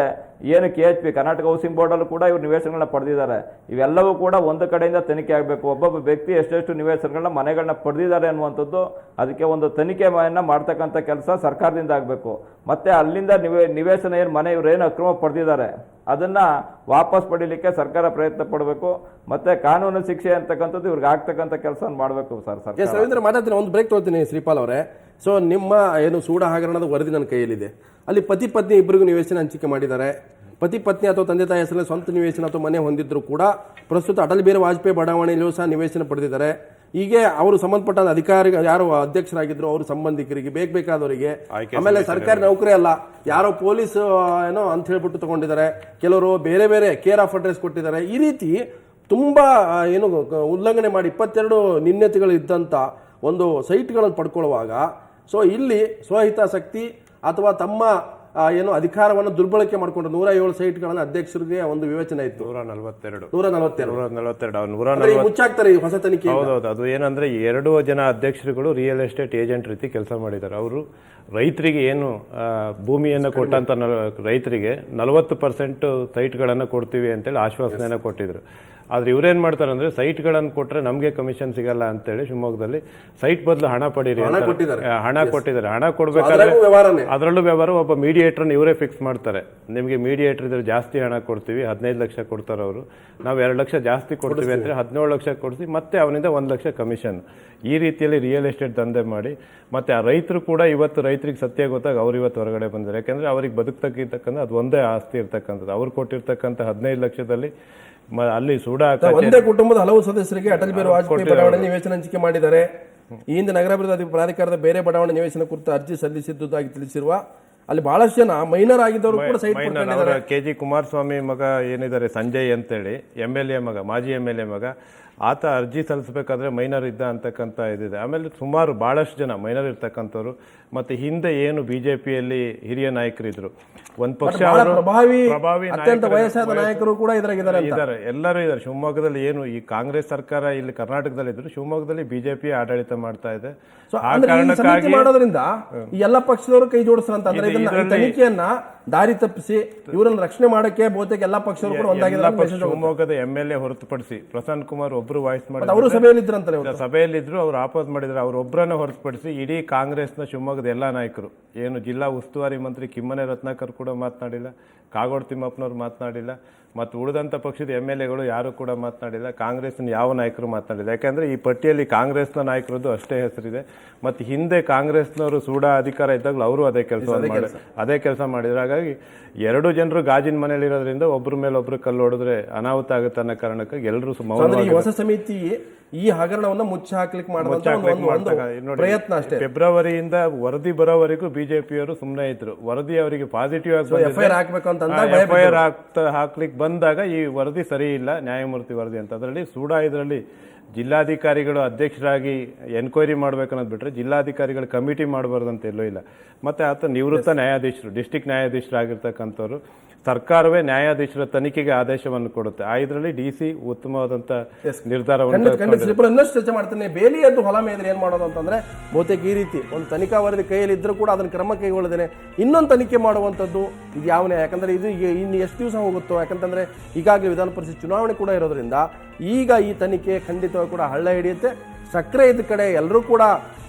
ಏನು KHP ಕರ್ನಾಟಕ ಹೌಸಿಂಗ್ ಬೋರ್ಡಲ್ಲೂ ಕೂಡ ಇವರು ನಿವೇಶನಗಳನ್ನ ಪಡೆದಿದ್ದಾರೆ. ಇವೆಲ್ಲವೂ ಕೂಡ ಒಂದು ಕಡೆಯಿಂದ ತನಿಖೆ ಆಗಬೇಕು. ಒಬ್ಬೊಬ್ಬ ವ್ಯಕ್ತಿ ಎಷ್ಟೆಷ್ಟು ನಿವೇಶನಗಳನ್ನ ಮನೆಗಳನ್ನ ಪಡೆದಿದ್ದಾರೆ ಅನ್ನುವಂಥದ್ದು ಅದಕ್ಕೆ ಒಂದು ತನಿಖೆಯನ್ನು ಮಾಡ್ತಕ್ಕಂಥ ಕೆಲಸ ಸರ್ಕಾರದಿಂದ ಆಗಬೇಕು. ಮತ್ತು ಅಲ್ಲಿಂದ ನಿವೇಶನ ಏನು ಮನೆ ಇವರು ಏನು ಅಕ್ರಮ ಪಡೆದಿದ್ದಾರೆ ಅದನ್ನು ವಾಪಸ್ ಪಡೀಲಿಕ್ಕೆ ಸರ್ಕಾರ ಪ್ರಯತ್ನ ಪಡಬೇಕು. ಮತ್ತು ಕಾನೂನು ಶಿಕ್ಷೆ ಅಂತಕ್ಕಂಥದ್ದು ಇವ್ರಿಗೆ ಆಗ್ತಕ್ಕಂಥ ಕೆಲಸ ಮಾಡಬೇಕು ಸರ್. ರವೀಂದ್ರ ಮಾತಾಡ್ತೀನಿ, ಒಂದು ಬ್ರೇಕ್ ತಗೋತೀನಿ ಶ್ರೀಪಾಲ್ ಅವರೇ. ಸೊ ನಿಮ್ಮ ಏನು ಸೂಡ ಹಗರಣದ ವರದಿ ನನ್ನ ಕೈಯಲ್ಲಿದೆ. ಅಲ್ಲಿ ಪತಿ ಪತ್ನಿ ಇಬ್ಬರಿಗೂ ನಿವೇಶನ ಹಂಚಿಕೆ ಮಾಡಿದ್ದಾರೆ. ಪತಿ ಪತ್ನಿ ಅಥವಾ ತಂದೆ ತಾಯಿ ಹೆಸರಲ್ಲಿ ಸ್ವಂತ ನಿವೇಶನ ಅಥವಾ ಮನೆ ಹೊಂದಿದ್ರು ಕೂಡ ಪ್ರಸ್ತುತ ಅಟಲ್ ಬಿಹಾರಿ ವಾಜಪೇಯಿ ಬಡಾವಣೆಯಲ್ಲೂ ಸಹ ನಿವೇಶನ ಪಡೆದಿದ್ದಾರೆ. ಹೀಗೆ ಅವರು ಸಂಬಂಧಪಟ್ಟ ಅಧಿಕಾರಿ ಯಾರು ಅಧ್ಯಕ್ಷರಾಗಿದ್ರು ಅವ್ರ ಸಂಬಂಧಿಕರಿಗೆ ಬೇಕಾದವರಿಗೆ, ಆಮೇಲೆ ಸರ್ಕಾರಿ ನೌಕರಿ ಅಲ್ಲ, ಯಾರೋ ಪೊಲೀಸ್ ಏನೋ ಅಂತ ಹೇಳ್ಬಿಟ್ಟು ತಗೊಂಡಿದ್ದಾರೆ, ಕೆಲವರು ಬೇರೆ ಬೇರೆ ಕೇರ್ ಆಫ್ ಅಡ್ರೆಸ್ ಕೊಟ್ಟಿದ್ದಾರೆ. ಈ ರೀತಿ ತುಂಬಾ ಏನು ಉಲ್ಲಂಘನೆ ಮಾಡಿ 22 ನ್ಯೂನತೆಗಳು ಇದ್ದಂಥ ಒಂದು ಸೈಟ್ಗಳನ್ನು ಪಡ್ಕೊಳ್ಳುವಾಗ ಸೊ ಇಲ್ಲಿ ಸ್ವಹಿತಾಸಕ್ತಿ ಅಥವಾ ತಮ್ಮ ಏನು ಅಧಿಕಾರವನ್ನು ದುರ್ಬಳಕೆ ಮಾಡಿಕೊಂಡು 107 ಸೈಟ್ಗಳನ್ನು ಅಧ್ಯಕ್ಷರಿಗೆ ಒಂದು ವಿವೇಚನೆ ಇತ್ತು. 142 ಮುಚ್ಚಾಕ್ತಾರೆ ಹೊಸ ತನಿಖೆ. ಹೌದೌದು, ಅದು ಏನಂದ್ರೆ 2 ಜನ ಅಧ್ಯಕ್ಷರುಗಳು ರಿಯಲ್ ಎಸ್ಟೇಟ್ ಏಜೆಂಟ್ ರೀತಿ ಕೆಲಸ ಮಾಡಿದ್ದಾರೆ. ಅವರು ರೈತರಿಗೆ ಏನು ಭೂಮಿಯನ್ನು ಕೊಟ್ಟಂತ ರೈತರಿಗೆ 40% ಸೈಟ್ಗಳನ್ನು ಕೊಡ್ತೀವಿ ಅಂತೇಳಿ ಆಶ್ವಾಸನೆಯನ್ನು ಕೊಟ್ಟಿದ್ರು. ಆದ್ರೆ ಇವ್ರೇನ್ ಮಾಡ್ತಾರೆ ಅಂದ್ರೆ ಸೈಟ್ಗಳನ್ನು ಕೊಟ್ರೆ ನಮಗೆ ಕಮಿಷನ್ ಸಿಗಲ್ಲ ಅಂತೇಳಿ ಶಿವಮೊಗ್ಗದಲ್ಲಿ ಸೈಟ್ ಬದಲು ಹಣ ಪಡೀರಿ ಅಂತ ಹಣ ಕೊಟ್ಟಿದ್ದಾರೆ. ಹಣ ಕೊಡ್ಬೇಕಾದ್ರೆ ಅದರಲ್ಲೂ ವ್ಯವಹಾರ ಒಬ್ಬ ಮೀಡಿಯೇಟರ್ನ ಇವರೇ ಫಿಕ್ಸ್ ಮಾಡ್ತಾರೆ. ನಿಮಗೆ ಮೀಡಿಯೇಟರ್ ಇದ್ರೆ ಜಾಸ್ತಿ ಹಣ ಕೊಡ್ತೀವಿ, 15 ಲಕ್ಷ ಕೊಡ್ತಾರೆ ಅವರು, ನಾವು 2 ಲಕ್ಷ ಜಾಸ್ತಿ ಕೊಡ್ತೀವಿ ಅಂತ 17 ಲಕ್ಷ ಕೊಡಿಸಿ ಮತ್ತೆ ಅವನಿಂದ 1 ಲಕ್ಷ ಕಮಿಷನ್. ಈ ರೀತಿಯಲ್ಲಿ ರಿಯಲ್ ಎಸ್ಟೇಟ್ ದಂಧೆ ಮಾಡಿ ಮತ್ತೆ ಆ ರೈತರು ಕೂಡ ಇವತ್ತು ರೈತರಿಗೆ ಸತ್ಯ ಗೊತ್ತಾಗ ಅವ್ರು ಇವತ್ತು ಹೊರಗಡೆ ಬಂದಿದ್ದಾರೆ. ಯಾಕಂದ್ರೆ ಅವ್ರಿಗೆ ಬದುಕ್ತಕ್ಕಂಥ ಅದು ಒಂದೇ ಆಸ್ತಿ ಇರ್ತಕ್ಕಂಥದ್ದು. ಅವ್ರು ಕೊಟ್ಟಿರ್ತಕ್ಕಂಥ 15 ಲಕ್ಷದಲ್ಲಿ ಅಲ್ಲಿ ಸೂಡ ಒಂದೇ ಕುಟುಂಬದ ಹಲವು ಸದಸ್ಯರಿಗೆ ಅಟಲ್ ಬಿಹಾರಿ ವಾಜಪೇಯಿ ಬಡಾವಣೆ ನಿವೇಶನ ಹಂಚಿಕೆ ಮಾಡಿದ್ದಾರೆ. ಈ ಹಿಂದೆ ನಗರಾಭಿವೃದ್ಧಿ ಪ್ರಾಧಿಕಾರದ ಬೇರೆ ಬಡಾವಣೆ ನಿವೇಶನ ಕುರಿತು ಅರ್ಜಿ ಸಲ್ಲಿಸಿದ್ದುದಾಗಿ ತಿಳಿಸಿರುವ ಅಲ್ಲಿ ಬಹಳಷ್ಟು ಜನ ಮೈನರ್ ಆಗಿದ್ದವರು ಕೂಡ ಸೈಟ್ ಅವರ KG ಕುಮಾರಸ್ವಾಮಿ ಮಗ ಏನಿದ್ದಾರೆ ಸಂಜಯ್ ಅಂತೇಳಿ MLA ಮಗ, ಮಾಜಿ MLA ಮಗ, ಆತ ಅರ್ಜಿ ಸಲ್ಲಿಸಬೇಕಾದ್ರೆ ಮೈನರ್ ಇದ್ದ ಅಂತಕ್ಕಂಥ ಇದಿದೆ. ಆಮೇಲೆ ಸುಮಾರು ಬಹಳಷ್ಟು ಜನ ಮೈನರ್ ಇರ್ತಕ್ಕಂಥವ್ರು ಮತ್ತೆ ಹಿಂದೆ ಏನು ಬಿಜೆಪಿಯಲ್ಲಿ ಹಿರಿಯ ನಾಯಕರಿದ್ರು, ಒಂದ್ ಪಕ್ಷ ಪ್ರಭಾವಿ ಅತ್ಯಂತ ವಯಸ್ಸಾದ ನಾಯಕರು ಕೂಡ ಇದ್ದಾರೆ, ಎಲ್ಲರೂ ಇದ್ದಾರೆ. ಶಿವಮೊಗ್ಗದಲ್ಲಿ ಏನು ಈ ಕಾಂಗ್ರೆಸ್ ಸರ್ಕಾರ ಇಲ್ಲಿ ಕರ್ನಾಟಕದಲ್ಲಿ ಇದ್ರು, ಶಿವಮೊಗ್ಗದಲ್ಲಿ ಬಿಜೆಪಿ ಆಡಳಿತ ಮಾಡ್ತಾ ಇದೆ. ಆ ಕಾರಣಕ್ಕಾಗಿ ಮಾಡೋದ್ರಿಂದ ಈ ಎಲ್ಲ ಪಕ್ಷದವರು ಕೈ ಜೋಡಿಸ್ತಾರಂತ ಅಂದ್ರೆ ಇದನ್ನ ತನಿಖೆಯನ್ನ ದಾರಿ ತಪ್ಪಿಸಿ ಇವರನ್ನ ರಕ್ಷಣೆ ಮಾಡಕ್ಕೆ ಬಹುತೇಕ ಎಲ್ಲಾ ಪಕ್ಷಗಳು ಕೂಡ ಒಂದಾಗಿದ್ದಾರೆ. ಶಿವಮೊಗ್ಗದ MLA ಹೊರತುಪಡಿಸಿ ಪ್ರಸನ್ನ ಕುಮಾರ್ ಒಬ್ರು ವಾಯ್ಸ್ ಮಾಡಿದ್ರು, ಅವರು ಸಭೆಯಲ್ಲಿ ಇದ್ರಂತಾರೆ, ಸಭೆಯಲ್ಲಿದ್ರು, ಅವ್ರು ಆಪೋಸ್ ಮಾಡಿದ್ರು. ಅವ್ರೊಬ್ಬರನ್ನ ಹೊರತುಪಡಿಸಿ ಇಡೀ ಕಾಂಗ್ರೆಸ್ನ ಶಿವಮೊಗ್ಗದ ಎಲ್ಲಾ ನಾಯಕರು, ಏನು ಜಿಲ್ಲಾ ಉಸ್ತುವಾರಿ ಮಂತ್ರಿ ಕಿಮ್ಮನೆ ರತ್ನಾಕರ್ ಕೂಡ ಮಾತನಾಡಿಲ್ಲ, ಕಾಗೋಡು ತಿಮ್ಮಪ್ಪನವ್ರು ಮಾತನಾಡಿಲ್ಲ, ಮತ್ತು ಉಳಿದಂಥ ಪಕ್ಷದ MLAಗಳು ಯಾರು ಕೂಡ ಮಾತನಾಡಿಲ್ಲ, ಕಾಂಗ್ರೆಸ್ನ ಯಾವ ನಾಯಕರು ಮಾತನಾಡಿಲ್ಲ. ಯಾಕಂದ್ರೆ ಈ ಪಟ್ಟಿಯಲ್ಲಿ ಕಾಂಗ್ರೆಸ್ನ ನಾಯಕರದ್ದು ಅಷ್ಟೇ ಹೆಸರಿದೆ. ಮತ್ತು ಹಿಂದೆ ಕಾಂಗ್ರೆಸ್ನವರು ಸೂಡಾ ಅಧಿಕಾರ ಇದ್ದಾಗಲೂ ಅವರು ಅದೇ ಕೆಲಸ ಮಾಡಿದ್ರು. ಹಾಗಾಗಿ 2 ಜನರು ಗಾಜಿನ ಮನೇಲಿ ಇರೋದ್ರಿಂದ ಒಬ್ಬರ ಮೇಲೆ ಒಬ್ರು ಕಲ್ಲು ಹೊಡೆದ್ರೆ ಅನಾಹುತ ಆಗುತ್ತೆ ಅನ್ನೋ ಕಾರಣಕ್ಕೆ ಎಲ್ಲರೂ ಹೊಸ ಸಮಿತಿ ಈ ಹಗರಣವನ್ನ ಮುಚ್ಚಿ ಹಾಕ್ಲಿಕ್ಕೆ ಪ್ರಯತ್ನ ಅಷ್ಟೇ. ಫೆಬ್ರವರಿಯಿಂದ ವರದಿ ಬರೋವರೆಗೂ ಬಿಜೆಪಿಯವರು ಸುಮ್ಮನೆ ಇದ್ರು. ವರದಿ ಅವರಿಗೆ ಪಾಸಿಟಿವ್ ಆಗಿ FIR ಹಾಕ್ಲಿಕ್ಕೆ ಬಂದಾಗ ಈ ವರದಿ ಸರಿ ಇಲ್ಲ, ನ್ಯಾಯಮೂರ್ತಿ ವರದಿ ಅಂತ. ಅದರಲ್ಲಿ ಸೂಡಾ ಇದರಲ್ಲಿ ಜಿಲ್ಲಾಧಿಕಾರಿಗಳು ಅಧ್ಯಕ್ಷರಾಗಿ ಎನ್ಕ್ವೈರಿ ಮಾಡ್ಬೇಕನ್ನೋದು ಬಿಟ್ರೆ ಜಿಲ್ಲಾಧಿಕಾರಿಗಳು ಕಮಿಟಿ ಮಾಡಬಾರ್ದಂತ ಎಲ್ಲೂ ಇಲ್ಲ. ಮತ್ತೆ ಆತ ನಿವೃತ್ತ ನ್ಯಾಯಾಧೀಶರು, ಡಿಸ್ಟ್ರಿಕ್ಟ್ ನ್ಯಾಯಾಧೀಶರಾಗಿರ್ತಕ್ಕಂಥವ್ರು, ಸರ್ಕಾರವೇ ನ್ಯಾಯಾಧೀಶರ ತನಿಖೆಗೆ ಆದೇಶವನ್ನು ಕೊಡುತ್ತೆ. ಆ ಇದರಲ್ಲಿ DC ಉತ್ತಮವಾದಂತ ನಿರ್ಧಾರವನ್ನು ಇನ್ನಷ್ಟು ಚರ್ಚೆ ಮಾಡ್ತೇನೆ. ಬೇಲಿಯದ್ದು ಹೊಲ ಮೇದ್ರೆ ಏನ್ ಮಾಡೋದು ಅಂತಂದ್ರೆ ಬಹುತೇಕ ಈ ರೀತಿ ಒಂದು ತನಿಖಾ ವರದಿ ಕೈಯಲ್ಲಿ ಇದ್ರೂ ಕೂಡ ಅದನ್ನ ಕ್ರಮ ಕೈಗೊಳ್ಳದೇನೆ ಇನ್ನೊಂದು ತನಿಖೆ ಮಾಡುವಂಥದ್ದು ಇದು ಯಾವನೇ. ಯಾಕಂದ್ರೆ ಇದು ಇನ್ನು ಎಷ್ಟು ದಿವಸ ಹೋಗುತ್ತೋ, ಯಾಕಂತಂದ್ರೆ ಈಗಾಗಲೇ ವಿಧಾನ ಪರಿಷತ್ ಚುನಾವಣೆ ಕೂಡ ಇರೋದ್ರಿಂದ ಈಗ ಈ ತನಿಖೆ ಖಂಡಿತವಾಗಿ ಕೂಡ ಹಳ್ಳ ಹಿಡಿಯುತ್ತೆ. ಸಕ್ಕರೆ ಇದ್ದ ಕಡೆ ಎಲ್ಲರೂ ಕೂಡ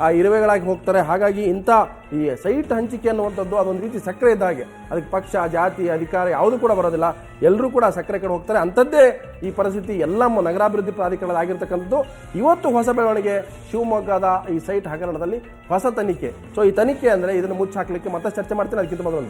ಆ ಇರುವೆಗಳಾಗಿ ಹೋಗ್ತಾರೆ. ಹಾಗಾಗಿ ಇಂಥ ಈ ಸೈಟ್ ಹಂಚಿಕೆ ಅನ್ನುವಂಥದ್ದು ಅದೊಂದು ರೀತಿ ಸಕ್ಕರೆ ಇದ್ದ ಹಾಗೆ, ಅದಕ್ಕೆ ಪಕ್ಷ, ಜಾತಿ, ಅಧಿಕಾರ ಯಾವುದೂ ಕೂಡ ಬರೋದಿಲ್ಲ, ಎಲ್ಲರೂ ಕೂಡ ಸಕ್ಕರೆ ಕಡೆ ಹೋಗ್ತಾರೆ. ಅಂಥದ್ದೇ ಈ ಪರಿಸ್ಥಿತಿ ಎಲ್ಲ ನಗರಾಭಿವೃದ್ಧಿ ಪ್ರಾಧಿಕಾರದಾಗಿರ್ತಕ್ಕಂಥದ್ದು. ಇವತ್ತು ಹೊಸ ಬೆಳವಣಿಗೆ ಶಿವಮೊಗ್ಗದ ಈ ಸೈಟ್ ಹಗರಣದಲ್ಲಿ ಹೊಸ ತನಿಖೆ. ಸೊ ಈ ತನಿಖೆ ಅಂದರೆ ಇದನ್ನು ಮುಚ್ಚಿ ಹಾಕಲಿಕ್ಕೆ ಮತ್ತೆ ಚರ್ಚೆ ಮಾಡ್ತೀನಿ. ಅದಕ್ಕಿಂತ ಮೊದಲು